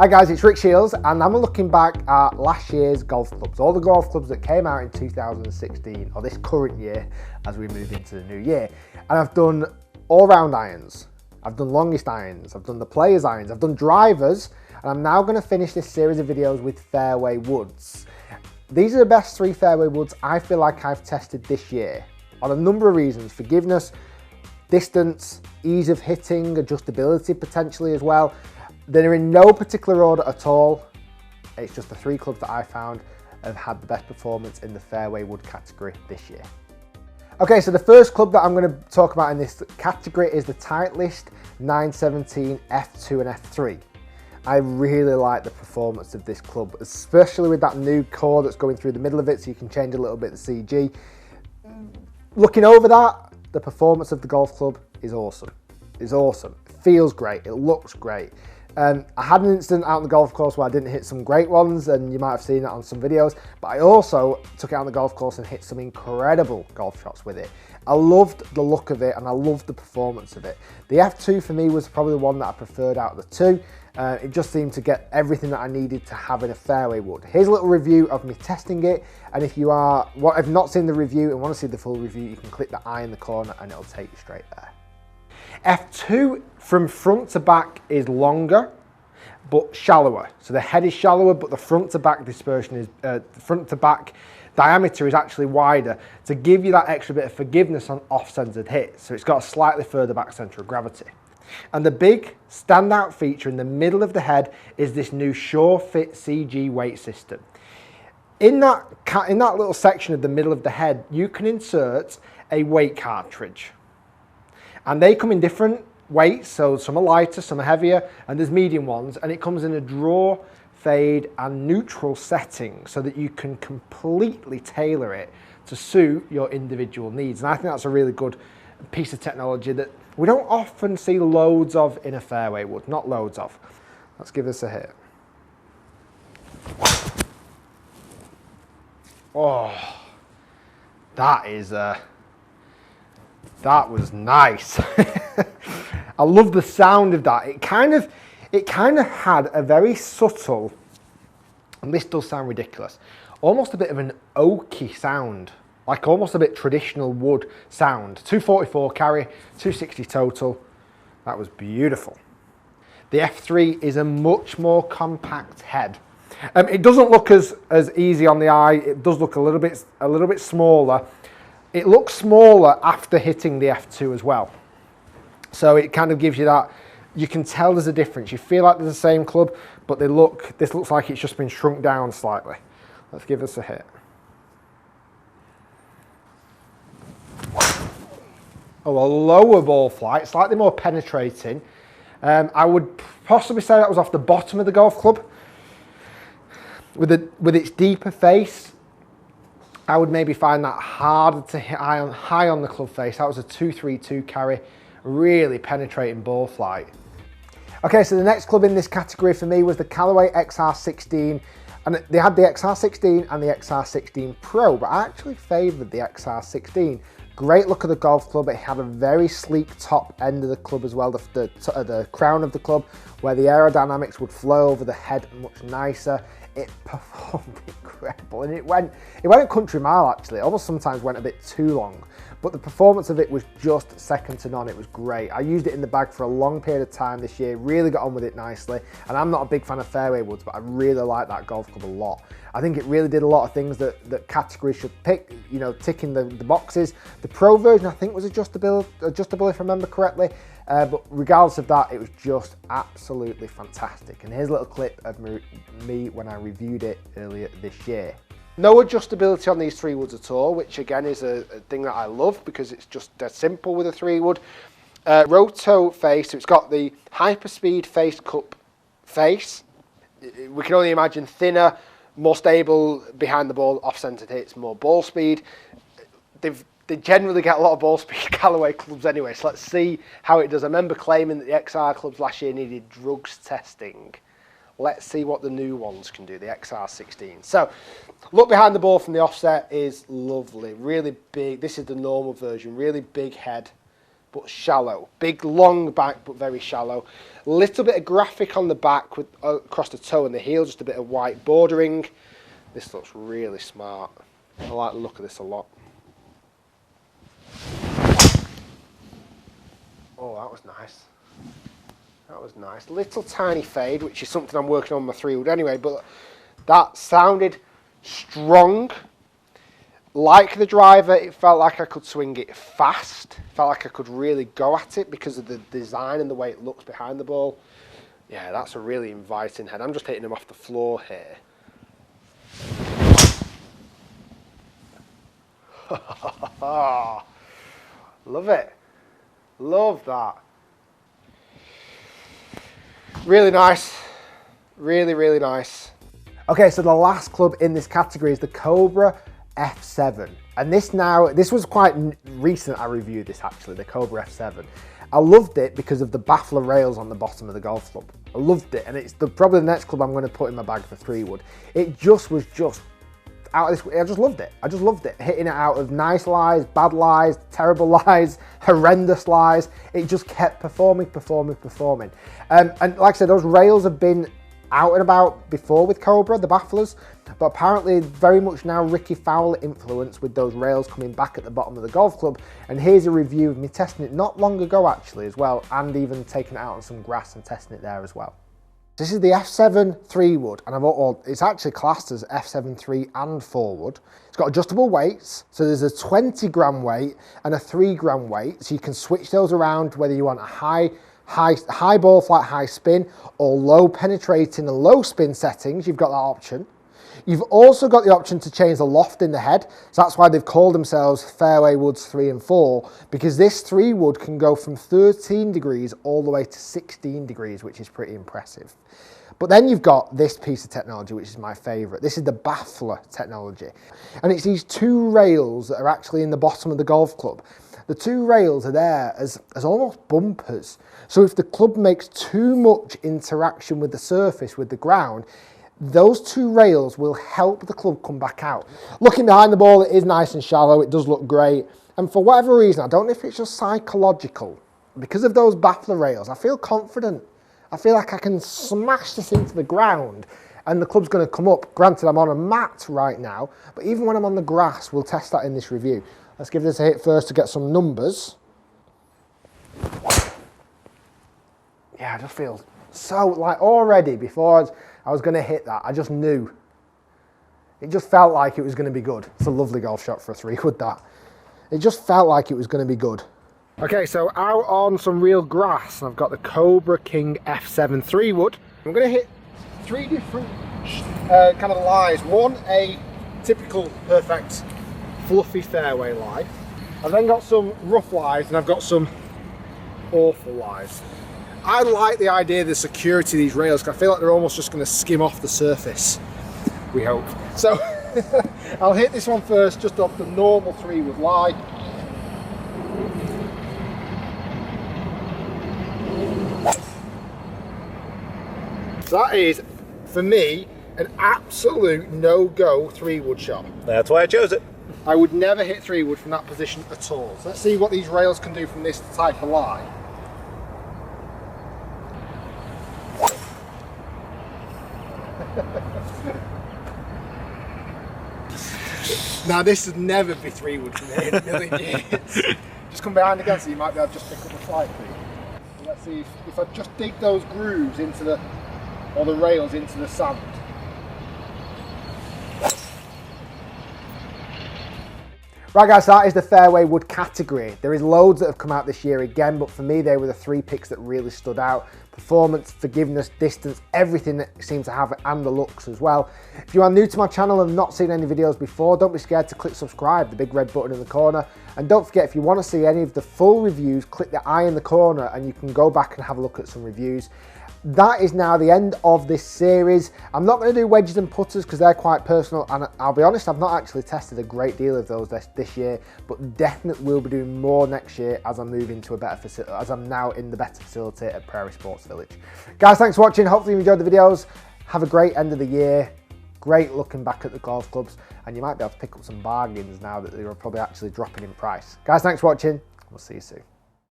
Hi guys, it's Rick Shiels and I'm looking back at last year's golf clubs, all the golf clubs that came out in 2016 or this current year as we move into the new year. And I've done all-round irons, I've done longest irons, I've done the players irons, I've done drivers, and I'm now going to finish this series of videos with fairway woods. These are the best 3 fairway woods I feel like I've tested this year on a number of reasons: forgiveness, distance, ease of hitting, adjustability potentially as well. They're in no particular order at all. It's just the 3 clubs that I found have had the best performance in the fairway wood category this year. Okay, so the first club that I'm going to talk about in this category is the Titleist 917 F2 and F3. I really like the performance of this club, especially with that new core that's going through the middle of it, so you can change a little bit the CG. Looking over that, the performance of the golf club is awesome. It's awesome. It feels great. It looks great. I had an incident out on the golf course where I didn't hit some great ones, and you might have seen that on some videos, but I also took it out on the golf course and hit some incredible golf shots with it. I loved the look of it and I loved the performance of it. The F2 for me was probably the one that I preferred out of the 2. It just seemed to get everything that I needed to have in a fairway wood. Here's a little review of me testing it, and if you have not seen the review and want to see the full review, you can click the eye in the corner and it'll take you straight there. F2 from front to back is longer but shallower. So the head is shallower, but the front to back dispersion is front to back diameter is actually wider to give you that extra bit of forgiveness on off-centered hits. So it's got a slightly further back center of gravity. And the big standout feature in the middle of the head is this new Sure Fit CG weight system. In that little section of the middle of the head, you can insert a weight cartridge. And they come in different weights, so some are lighter, some are heavier, and there's medium ones, and it comes in a draw, fade, and neutral setting so that you can completely tailor it to suit your individual needs. And I think that's a really good piece of technology that we don't often see loads of in a fairway wood, not loads of. Let's give this a hit. Oh, that was nice. I love the sound of that. It kind of had a very subtle, and this does sound ridiculous, almost a bit of an oaky sound, like almost a bit traditional wood sound. 244 carry, 260 total. That was beautiful. The F3 is a much more compact head. It doesn't look as easy on the eye. It does look a little bit smaller. It looks smaller after hitting the F2 as well. So it kind of gives you that, you can tell there's a difference. You feel like they're the same club, but this looks like it's just been shrunk down slightly. Let's give this a hit. Oh, a lower ball flight, slightly more penetrating. I would possibly say that was off the bottom of the golf club. With its deeper face, I would maybe find that harder to hit high on the club face. That was a 232 carry, really penetrating ball flight. Okay, so the next club in this category for me was the Callaway XR16. And they had the XR16 and the XR16 Pro, but I actually favoured the XR16. Great look of the golf club. It had a very sleek top end of the club as well, the crown of the club, where the aerodynamics would flow over the head much nicer. It performed incredible, and it went a country mile actually. It almost sometimes went a bit too long, but the performance of it was just second to none. It was great. I used it in the bag for a long period of time this year, really got on with it nicely, and I'm not a big fan of fairway woods, but I really like that golf club a lot. I think it really did a lot of things that categories should pick, you know, ticking the boxes. The Pro version I think was adjustable if I remember correctly, but regardless of that, it was just absolutely fantastic. And here's a little clip of me when I reviewed it earlier this year. No adjustability on these 3 woods at all, which again is a thing that I love because it's just dead simple with a 3 wood. Roto face, so it's got the hyperspeed face cup face. We can only imagine thinner, more stable behind the ball, off-centered hits, more ball speed. They generally get a lot of ball speed Callaway clubs anyway, so let's see how it does. I remember claiming that the XR clubs last year needed drugs testing. Let's see what the new ones can do, the XR16. So, look behind the ball from the offset is lovely, really big. This is the normal version, really big head, but shallow. Big, long back, but very shallow. A little bit of graphic on the back with across the toe and the heel, just a bit of white bordering. This looks really smart. I like the look of this a lot. Oh, that was nice. That was nice. Little tiny fade, which is something I'm working on my 3-wood anyway, but that sounded strong. Like the driver, it felt like I could swing it fast. Felt like I could really go at it because of the design and the way it looks behind the ball. Yeah, that's a really inviting head. I'm just hitting them off the floor here. Love it. Love that. Really nice. Really, really nice. Okay, so the last club in this category is the Cobra F7. And this was quite recent. I reviewed this actually, the Cobra F7. I loved it because of the baffler rails on the bottom of the golf club. I loved it, and it's probably the next club I'm going to put in my bag for 3-wood. It just was out of this. I just loved it. I just loved it. Hitting it out of nice lies, bad lies, terrible lies, horrendous lies. It just kept performing. And like I said, those rails have been out and about before with Cobra, the bafflers, but apparently very much now Ricky Fowler influence with those rails coming back at the bottom of the golf club. And here's a review of me testing it not long ago actually as well, and even taking it out on some grass and testing it there as well. This is the F7 3-wood, and it's actually classed as F7 3 and 4-wood. It's got adjustable weights, so there's a 20 gram weight and a 3 gram weight, so you can switch those around whether you want a high ball flight, high spin, or low penetrating and low spin settings. You've got that option. You've also got the option to change the loft in the head, so that's why they've called themselves Fairway Woods 3 and 4, because this 3-wood can go from 13 degrees all the way to 16 degrees, which is pretty impressive. But then you've got this piece of technology, which is my favourite. This is the baffler technology, and it's these 2 rails that are actually in the bottom of the golf club. The 2 rails are there as almost bumpers, so if the club makes too much interaction with the surface, with the ground, those 2 rails will help the club come back out. Looking behind the ball, it is nice and shallow, it does look great, and for whatever reason, I don't know if it's just psychological, because of those baffler rails, I feel confident. I feel like I can smash this into the ground and the club's going to come up. Granted, I'm on a mat right now, but even when I'm on the grass, we'll test that in this review. Let's give this a hit first to get some numbers. Yeah, I just feel so, like, already before I was going to hit that, I just knew. It just felt like it was going to be good. It's a lovely golf shot for a 3-wood, that. It just felt like it was going to be good. Okay, so out on some real grass, and I've got the Cobra King F7 3-wood. I'm going to hit 3 different kind of lies. One, a typical perfect fluffy fairway lie. I've then got some rough lies, and I've got some awful lies. I like the idea of the security of these rails, because I feel like they're almost just going to skim off the surface. We hope. So I'll hit this one first, just off the normal 3-wood lie. That is, for me, an absolute no-go 3-wood shot. That's why I chose it. I would never hit 3-wood from that position at all. So let's see what these rails can do from this type of lie. Now this would never be 3-wood for me in a million years. Just come behind again so you might be able to just pick up the flight feed. So let's see if I just dig those grooves into the, or the rails into the sand. Right guys, so that is the fairway wood category. There is loads that have come out this year again, but for me they were the 3 picks that really stood out. Performance, forgiveness, distance, everything that seems to have it, and the looks as well. If you are new to my channel and have not seen any videos before, don't be scared to click subscribe, the big red button in the corner. And don't forget, if you want to see any of the full reviews, click the eye in the corner and you can go back and have a look at some reviews. That is now the end of this series. I'm not going to do wedges and putters because they're quite personal, and I'll be honest, I've not actually tested a great deal of those this year, but definitely will be doing more next year as I move into a better facility, as I'm now in the better facility at Prairie Sports Village. Guys, thanks for watching. Hopefully you enjoyed the videos. Have a great end of the year. Great looking back at the golf clubs, and you might be able to pick up some bargains now that they are probably actually dropping in price. Guys, thanks for watching. We'll see you soon.